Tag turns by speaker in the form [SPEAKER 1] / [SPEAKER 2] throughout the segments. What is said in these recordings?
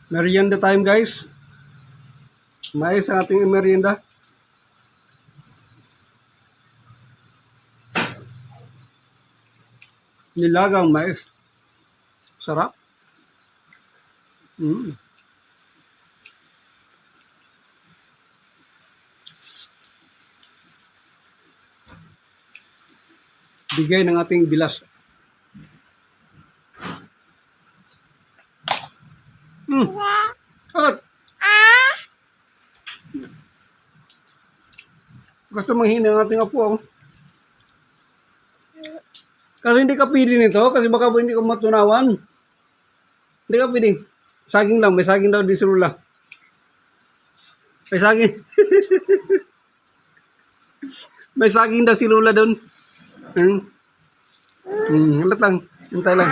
[SPEAKER 1] Merienda time guys. Mais ang ating merienda. Nilagang mais. Sarap. Bigay ng ating bilas. At gusto manghina ng ating apo. Kasi hindi ka pili nito, kasi baka hindi ko matunawan. Hindi ka pili. Saging lang, may saging daw di sirula. May saging. May saging daw si Lula doon. Halat lang. Hintay lang.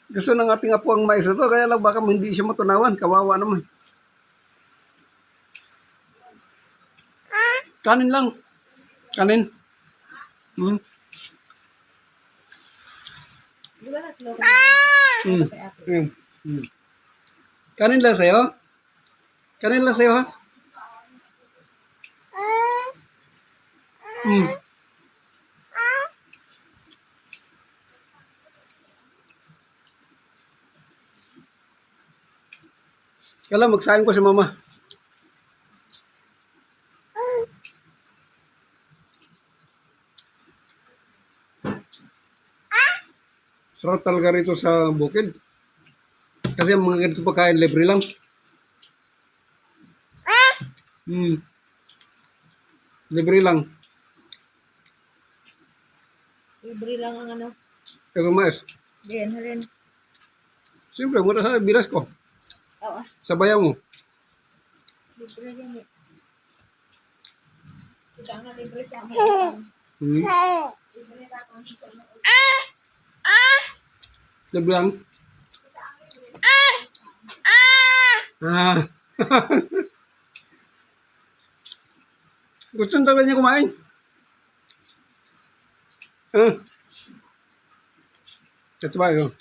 [SPEAKER 1] Gusto ng ating apo ang mais na to, kaya lang baka hindi siya matunawan. Kawawa naman. Kanin lang. Kanin. Kanin lang sa'yo? Kanin lang sa'yo, ha? Kala magsaing ko si mama. Sarap talaga rito sa bukid. Kasi ang mga ganito pagkain, libre lang. Libre lang.
[SPEAKER 2] Libre lang ang ano.
[SPEAKER 1] Ito mais.
[SPEAKER 2] Diyan, halin.
[SPEAKER 1] Siyempre, mura sa bilas ko.
[SPEAKER 2] Oo.
[SPEAKER 1] Sa bayaw mo.
[SPEAKER 2] Libre yan eh. Kita nga libre sa ako. Libre sa ako.
[SPEAKER 1] Libre lang. Gusto talaga niya kumain. Ito ba yun?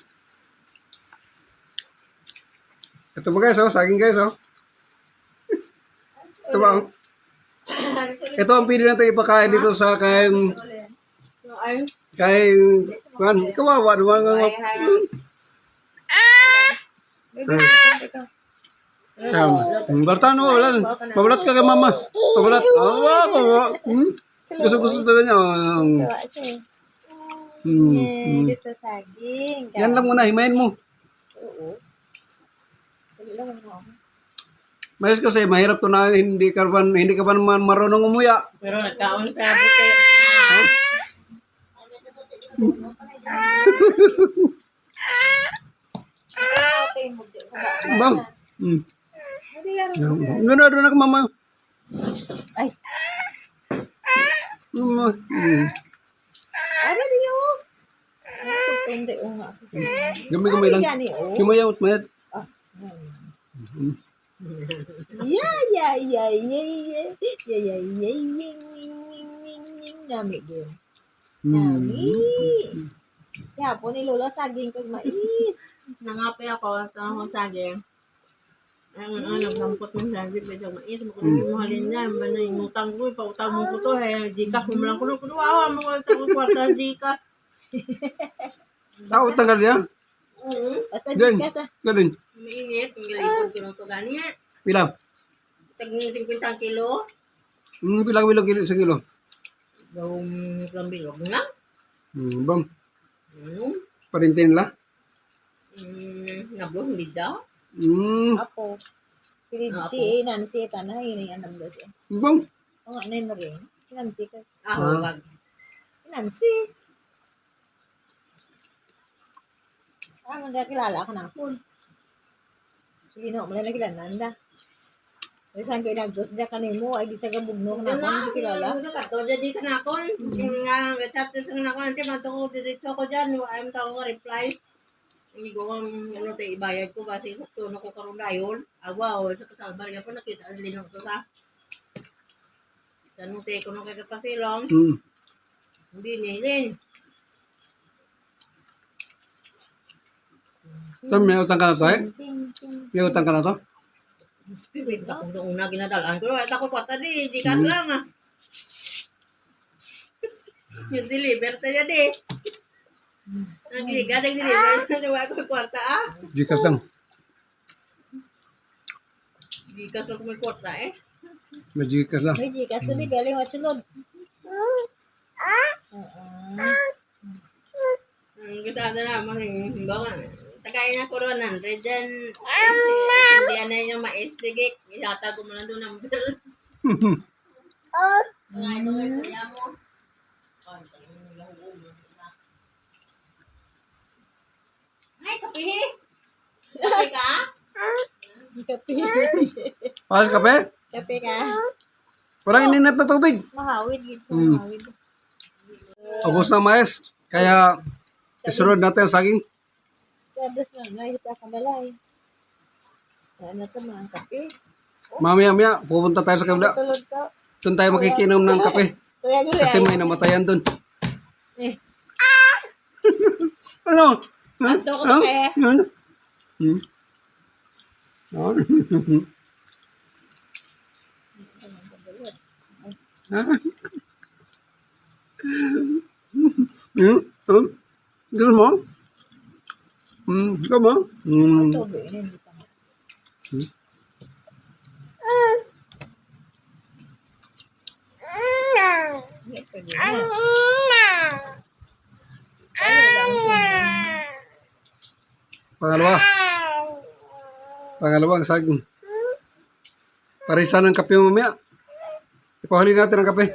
[SPEAKER 1] Ito ba guys, saging guys, Ito ba, Ito ang pili natin ipakain dito sa kain kawawa naman. Bertan mo, pabalat ka kay mama. Pabalat. Gusto talaga niya.
[SPEAKER 2] Gusto saging.
[SPEAKER 1] Yan lang muna, himayin mo.
[SPEAKER 2] Oo.
[SPEAKER 1] Mayos kasi mahirap to na hindi ka pa naman marunong umuya.
[SPEAKER 2] Pero nagkaon sa buti.
[SPEAKER 1] Bang. Gano'n na ka mama.
[SPEAKER 2] Ay.
[SPEAKER 1] Mama.
[SPEAKER 2] Ano niyo? Hindi o nga.
[SPEAKER 1] Gamay lang. Kumayawat mayat.
[SPEAKER 2] Nami din. Nami. Kaya po ni Lola saging kag mais.
[SPEAKER 3] Nangapi ako sa akong saging. Nagsampot ng saging, medyo mais. Mahalin niya, inutang ko, pautang mo ko to. Gcash mo lang ko. Kunawa mo ko ito, kwarta Gcash.
[SPEAKER 1] Tao tagal yan.
[SPEAKER 2] Basta
[SPEAKER 1] Diyan.
[SPEAKER 2] di ka sa.
[SPEAKER 1] Galing.
[SPEAKER 3] Umiinit, ang galipod ko ng kaganya.
[SPEAKER 1] Pilang.
[SPEAKER 3] Tagning 50 kilo.
[SPEAKER 1] Pilang kilo sa kilo.
[SPEAKER 3] Gawang lambilog na.
[SPEAKER 1] Bang. Parintin la.
[SPEAKER 3] Nablo, hindi daw.
[SPEAKER 2] Apo. Si Nancy tanay ni anam do siya.
[SPEAKER 1] Bang.
[SPEAKER 2] O nga na rin. Si Nancy ka.
[SPEAKER 3] Wag.
[SPEAKER 2] Si Nancy. Magkakilala ka na po. Sige no, mula nakilala na. Pero saan kayo nag-dos dyan kanimo, ay di sa gabugno ka na ako, hindi kilala.
[SPEAKER 3] Kato, jadi ka na ako. Nga, chat sa na ako. Ante, mato ko, diretso ko dyan. Ayaw tao ko reply. Hindi ko kung ano tayo ibayad ko. Kasi tuno ko karong dayon. Awaw, sa kasalbar nga po, nakita ang linong ko sa. Tanong tayo ko nung kakapasilong. Hindi nilin.
[SPEAKER 1] So, may utang ka na to, eh?
[SPEAKER 2] Ting, ting.
[SPEAKER 1] May utang ka na to?
[SPEAKER 3] Wait, ako noong una ginadalaan ko. At ako kwarta di ka lang ah. Yung deliver tayo di. Nagliga, nag-deliver. Nawa ko kwarta ah.
[SPEAKER 1] Gikas lang.
[SPEAKER 3] Di ka so may kwarta eh.
[SPEAKER 1] May gikas lang.
[SPEAKER 2] May jikas ko di galing at sunod.
[SPEAKER 3] Ang gusto naman yung bawa. Tagay na ko 100 dyan. Hindi na yung mais. Digik. Ilata ko mo lang doon ng bill. Mga ito kayo kaya mo. Ay, kapihi! Kapi ka?
[SPEAKER 2] Kape.
[SPEAKER 1] Mahal kape?
[SPEAKER 2] Kape ka.
[SPEAKER 1] Walang ininit na tubig.
[SPEAKER 2] Mahawid dito.
[SPEAKER 1] Mm.
[SPEAKER 2] Mahawid.
[SPEAKER 1] Ubus na mais. Kaya, isunod natin ang saging.
[SPEAKER 2] Tapos na, nahita ka balay. Ano ito mga kape?
[SPEAKER 1] Mamaya-maya, pupunta tayo sa kabila.
[SPEAKER 2] Tulog ka.
[SPEAKER 1] Doon tayo makikinom ng kape.
[SPEAKER 2] Kuya,
[SPEAKER 1] Kasi may namatayan doon.
[SPEAKER 2] Eh.
[SPEAKER 1] Ano?
[SPEAKER 2] Ato ko kape.
[SPEAKER 1] Ano? Hmm? Ano? Ha? Gusto mo? Gusto mo?
[SPEAKER 2] Tubig, hindi pa. Ito din na.
[SPEAKER 1] Pangalawa. Pangalawang saging. Parisan ng kape mamaya. Ipahalin natin ang kape.